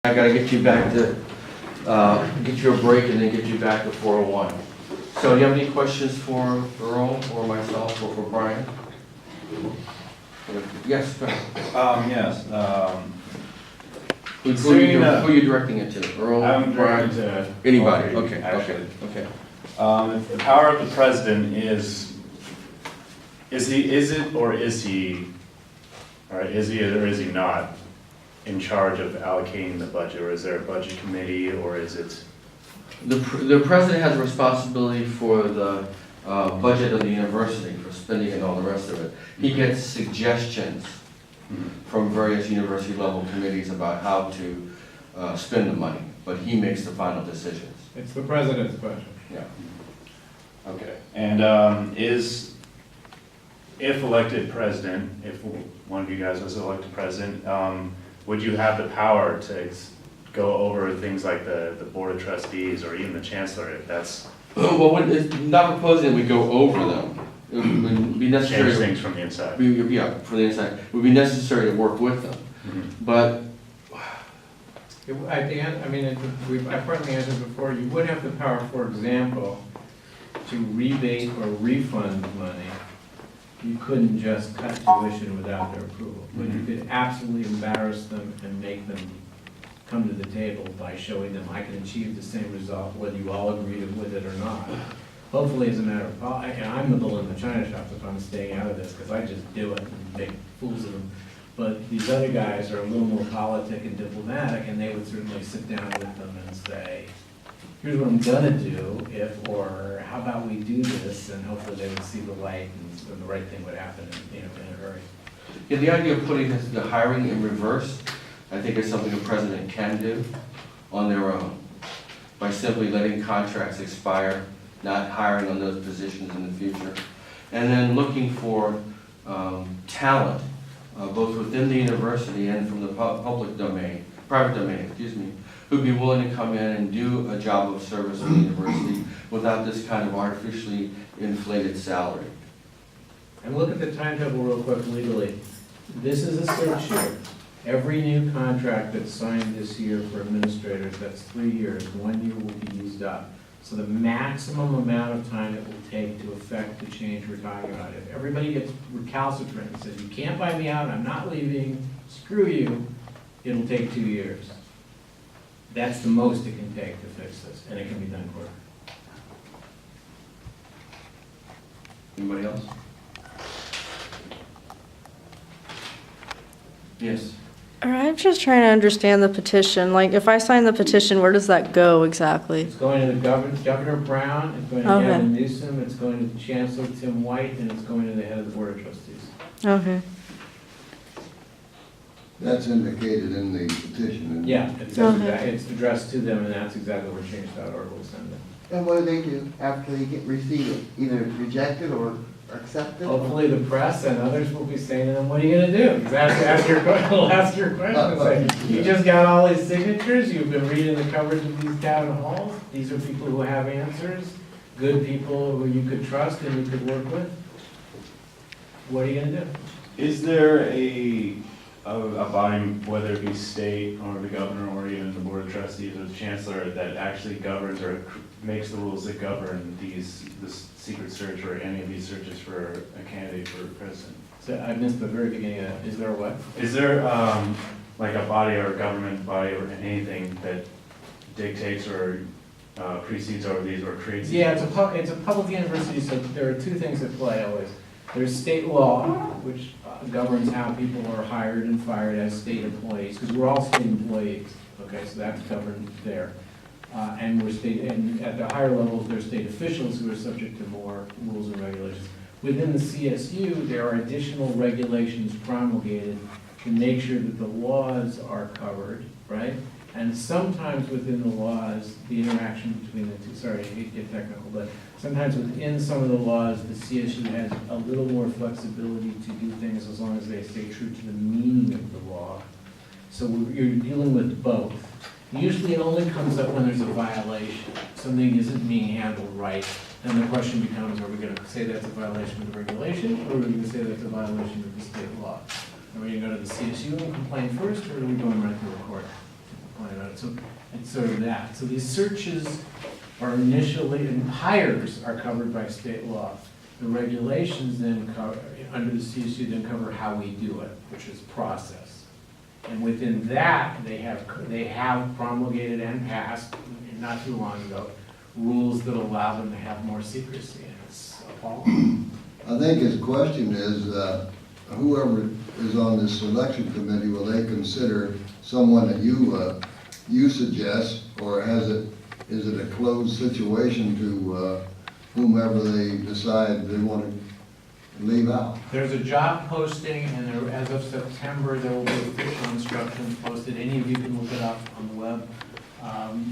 I gotta get you back to, get you a break and then get you back to 401. So do you have any questions for Earl or myself or for Brian? Yes, go ahead. Yes. Who are you directing it to? Earl, I'm Brian? directing to Anybody? all three, Okay, actually. okay. If the power of the president is it or is he not in charge of allocating the budget, or is there a budget committee, or is it? The president has responsibility for the budget of the university, for spending and all the rest of it. He gets suggestions from various university level committees about how to spend the money, but he makes the final decisions. It's the president's question. Yeah. Okay. And if elected president, if one of you guys was elected president, would you have the power to go over things like the board of trustees or even the chancellor, if that's? Well, it's not proposing that we go over them. It would be necessary. Change things from the inside. Yeah, from the inside. It would be necessary to work with them. But At the end, I mean, I've partly answered before, you would have the power, for example, to rebate or refund money. You couldn't just cut tuition without their approval, but you could absolutely embarrass them and make them come to the table by showing them I can achieve the same result whether you all agree with it or not. Hopefully, as a matter of and I'm the bull in the china shop if I'm staying out of this, because I just do it and make fools of them. But these other guys are a little more politic and diplomatic, and they would certainly sit down with them and say, here's what I'm gonna do or how about we do this, and hopefully they would see the light and the right thing would happen in a hurry. yeah, the idea of putting the hiring in reverse, I think is something a president can do on their own by simply letting contracts expire, not hiring on those positions in the future, and then looking for talent, both within the university and from the private domain, who'd be willing to come in and do a job of service for the university without this kind of artificially inflated salary. And look at the timetable real quick legally. This is a search year. Every new contract that's signed this year for administrators, that's 3 years, 1 year will be used up. So the maximum amount of time it will take to affect the change we're talking about. If everybody gets recalcitrant and says, you can't buy me out, I'm not leaving, screw you, it'll take 2 years. That's the most it can take to fix this, and it can be done quicker. Anybody else? Yes. I'm just trying to understand the petition. Like, if I sign the petition, where does that go exactly? It's going to the Governor Brown, it's going to Okay. Gavin Newsom, it's going to Chancellor Tim White, and it's going to the head of the Board of Trustees. Okay. That's indicated in the petition. Yeah, it's addressed to them, and that's exactly where change.org will send it. And what do they do after they receive it? Either reject it or accept it? Hopefully the press and others will be saying to them, what are you gonna do? Exactly, ask your question. Say, you just got all these signatures, you've been reading the coverage of these town halls, these are people who have answers, good people who you could trust and you could work with. What are you gonna do? Is there a body, whether it be state or the governor or even the board of trustees or the chancellor, that actually governs or makes the rules that govern this secret search or any of these searches for a candidate for president? So I missed the very beginning of that. Is there a what? Is there like a body or a government body or anything that dictates or precedes over these or creates these? Yeah, it's a public university, so there are two things at play always. There's state law, which governs how people are hired and fired as state employees, because we're all state employees, okay, so that's governed there. And at the higher levels, there's state officials who are subject to more rules and regulations. Within the CSU, there are additional regulations promulgated to make sure that the laws are covered, right? And sometimes within the laws, the interaction between the two, sorry, I hate to get technical, but sometimes within some of the laws, the CSU has a little more flexibility to do things as long as they stay true to the meaning of the law. So you're dealing with both. Usually it only comes up when there's a violation. Something isn't being handled right. Then the question becomes, are we going to say that's a violation of the regulation, or are we going to say that's a violation of the state law? Are we going to go to the CSU and complain first, or are we going right to the court to complain it. So it's sort of that. So these searches are initially, and hires are covered by state law. The regulations then cover, under the CSU then cover how we do it, which is process. And within that, they have promulgated and passed, not too long ago, rules that allow them to have more secrecy, and it's appalling. I think his question is, whoever is on this selection committee, will they consider someone that you suggest, or is it a closed situation to whomever they decide they want to leave out? There's a job posting, and there, as of September, there will be official instructions posted. Any of you can look it up on the web.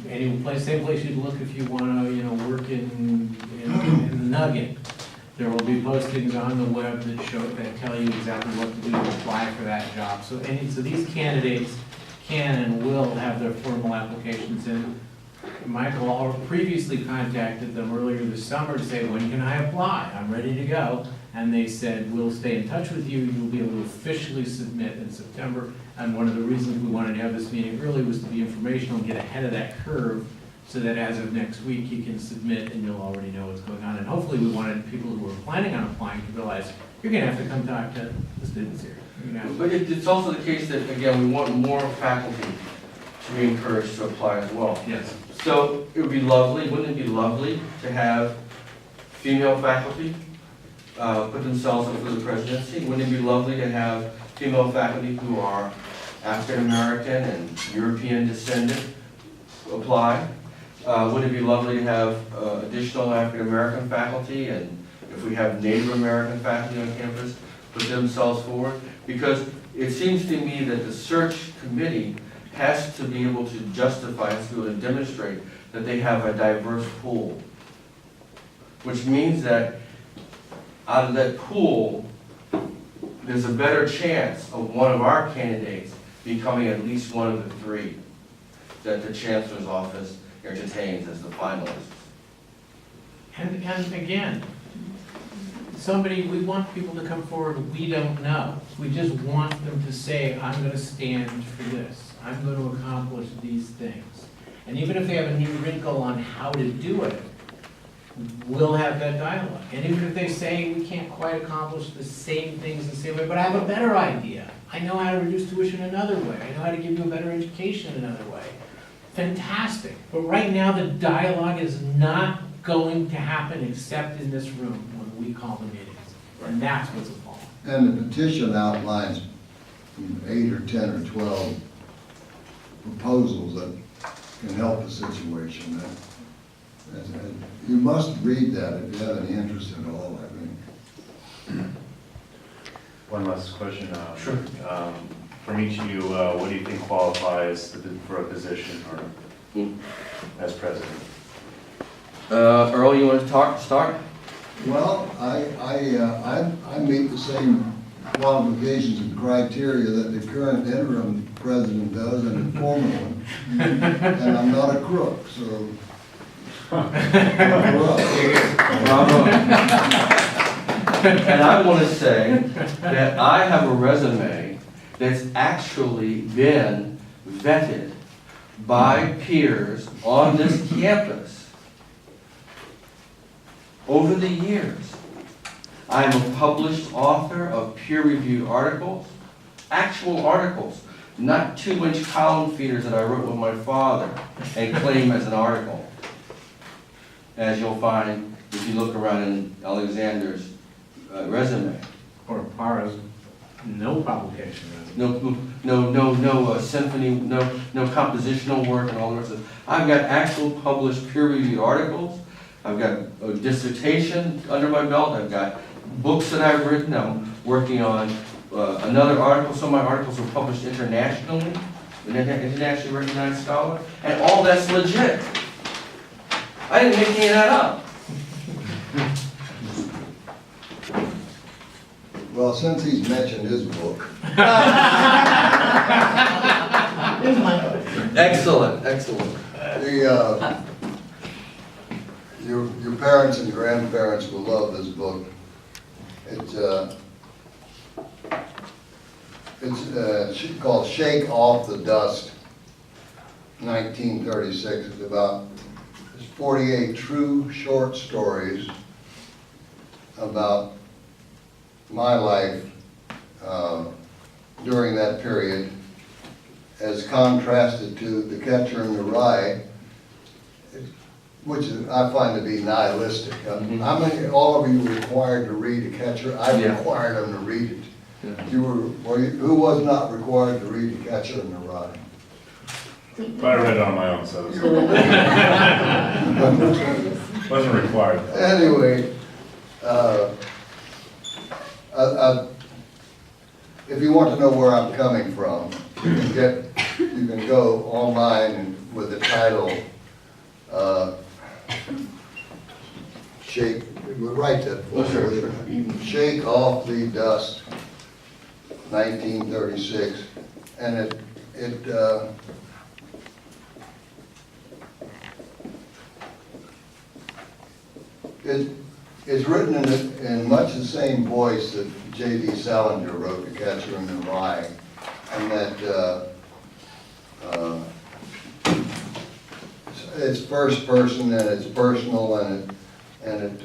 Any place, same place you'd look if you want to, work in the Nugget. There will be postings on the web that tell you exactly what to do to apply for that job. So these candidates can and will have their formal applications in. Michael previously contacted them earlier this summer to say, when can I apply? I'm ready to go. And they said, we'll stay in touch with you. You'll be able to officially submit in September. And one of the reasons we wanted to have this meeting early was to be informational and get ahead of that curve, so that as of next week, you can submit and you'll already know what's going on. And hopefully we wanted people who are planning on applying to realize, you're gonna have to come talk to the students here. But it's also the case that, again, we want more faculty to be encouraged to apply as well. Yes. So it would be lovely, wouldn't it be lovely to have female faculty put themselves up for the presidency? Wouldn't it be lovely to have female faculty who are African American and European descendant apply? Wouldn't it be lovely to have additional African American faculty, and if we have Native American faculty on campus, put themselves forward? Because it seems to me that the search committee has to be able to justify, has to be able to demonstrate that they have a diverse pool. Which means that out of that pool, there's a better chance of one of our candidates becoming at least one of the three that the chancellor's office entertains as the finalists. And again, we want people to come forward, we don't know. We just want them to say, I'm gonna stand for this. I'm gonna accomplish these things. And even if they have a new wrinkle on how to do it, we'll have that dialogue. And even if they say, we can't quite accomplish the same things the same way, but I have a better idea. I know how to reduce tuition another way. I know how to give you a better education another way. Fantastic. But right now, the dialogue is not going to happen except in this room when we call the meetings. And that's what's appalling. And the petition outlines 8 or 10 or 12 proposals that can help the situation. You must read that if you have any interest at all, I think. One last question. Sure. From each of you, what do you think qualifies for a position or as president? Earl, you want to start? Well, I meet the same qualifications and criteria that the current interim president does and the former one. And I'm not a crook, so. Bravo. And I want to say that I have a resume that's actually been vetted by peers on this campus over the years. I am a published author of peer-reviewed articles, actual articles, not 2-inch column feeders that I wrote with my father and claim as an article. As you'll find if you look around in Alexander's resume. Or Para's no publication resume. No symphony, no compositional work and all the rest of it. I've got actual published peer-reviewed articles. I've got a dissertation under my belt. I've got books that I've written. I'm working on another article. Some of my articles were published internationally, an internationally recognized scholar, and all that's legit. I didn't make any of that up. Well, since he's mentioned his book, Excellent. Your parents and grandparents will love this book. It's called Shake Off the Dust. 1936. It's 48 true short stories about my life during that period, as contrasted to The Catcher in the Rye, which I find to be nihilistic. How many, all of you were required to read The Catcher? I Yeah. required them to read it. Yeah. Who was not required to read The Catcher in the Rye? But I read it on my own, so it wasn't required. Anyway, if you want to know where I'm coming from, you can go online and with the title, we'll write that for you. Shake Off the Dust, 1936, and it's written in much the same voice that J.D. Salinger wrote The Catcher in the Rye, and that it's first person and it's personal, and it